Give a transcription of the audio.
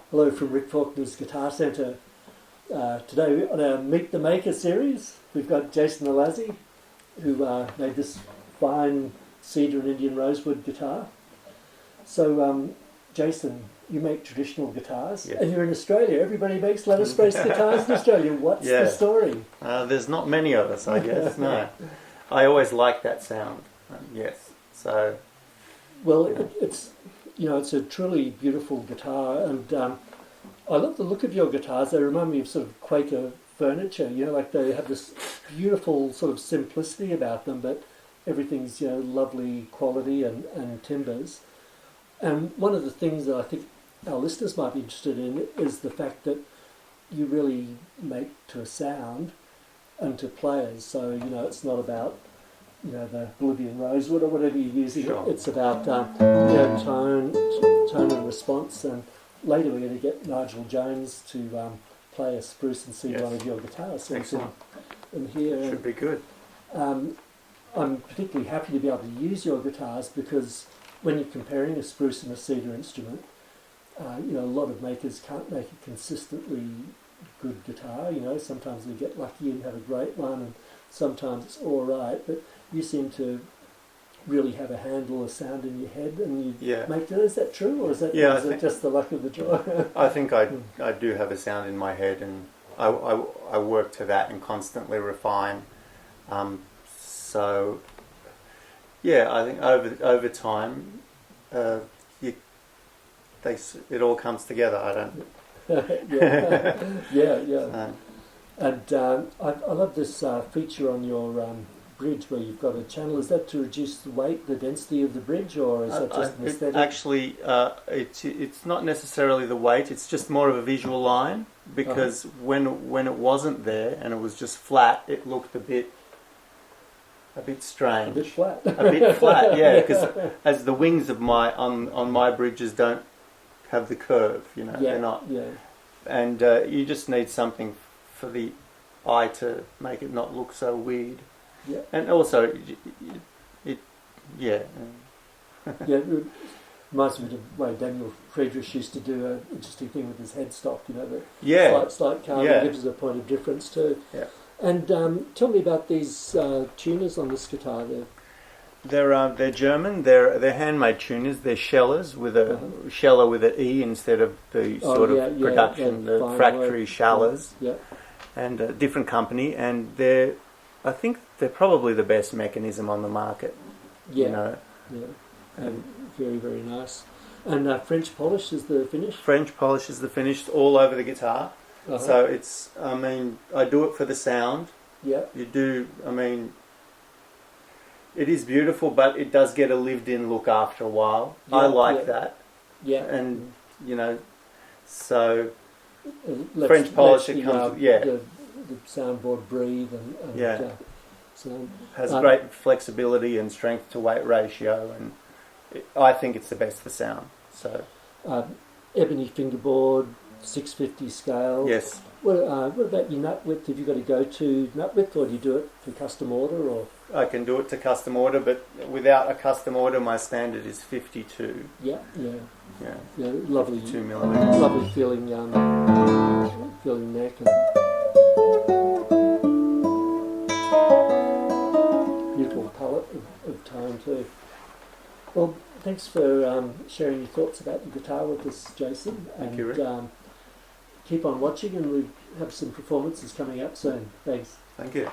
Hello from Rick Falkiner's Guitar Centre. Today on our Meet the Maker series, we've got Jayson Elazzi, who made this fine cedar and Indian rosewood guitar. So, Jayson, you make traditional guitars, and you're in Australia. Everybody makes lettuce-based guitars in Australia. What's the story? There's not many of us, I guess. No, I always like that sound. Yes, so. Well, it's a truly beautiful guitar, and I love the look of your guitars. They remind me of sort of Quaker furniture. Like they have this beautiful sort of simplicity about them, but everything's lovely quality and timbers. And one of the things that I think our listeners might be interested in is the fact that you really make to a sound and to players. So it's not about the Bolivian rosewood or whatever you're using. Sure. It's about tone and response. And later we're going to get Nigel Jones to play a Spruce and Cedar one of your guitars. So excellent. And here should be good. I'm particularly happy to be able to use your guitars because when you're comparing a Spruce and a Cedar instrument, a lot of makers can't make a consistently good guitar. Sometimes they get lucky and have a great one, and sometimes it's all right. But you seem to really have a handle, a sound in your head, and you make it. Is that true, or is it just the luck of the draw? I think I do have a sound in my head, and I work to that and constantly refine. So I think over time, it all comes together. I don't. Yeah. And I love this feature on your bridge where you've got a channel. Is that to reduce the weight, the density of the bridge, or is that just an aesthetic? Actually, it's not necessarily the weight. It's just more of a visual line because when it wasn't there and it was just flat, it looked a bit strange. A bit flat. A bit flat, yeah. Because as the wings of on my bridges don't have the curve, they're not. Yeah. And you just need something for the eye to make it not look so weird. Yeah. And also, it reminds me of the way Daniel Friedrich used to do an interesting thing with his headstock, the slight carve gives it a point of difference too. Yeah. And tell me about these tuners on this guitar there. They're German. They're handmade tuners. They're shellers with a sheller with an E instead of the sort of production, the factory shellers. Yeah. And a different company, and I think they're probably the best mechanism on the market. Yeah. And very, very nice. And French polish is the finish? French polish is the finish all over the guitar. So it's, I do it for the sound. Yeah. You do, it is beautiful, but it does get a lived-in look after a while. I like that. Yeah. And, so French polish, it comes, the soundboard breathe and sound. Has great flexibility and strength to weight ratio, and I think it's the best for sound. So, ebony fingerboard, 650 scale. Yes. What about your nut width? Have you got to go to nut width, or do you do it to custom order? Or I can do it to custom order, but without a custom order, my standard is 52. Yeah. Lovely 2 millimeters. Lovely feeling neck and beautiful palette of tone too. Well, thanks for sharing your thoughts about the guitar with us, Jayson. Thank you, Rick. Keep on watching, and we have some performances coming up soon. Thanks. Thank you.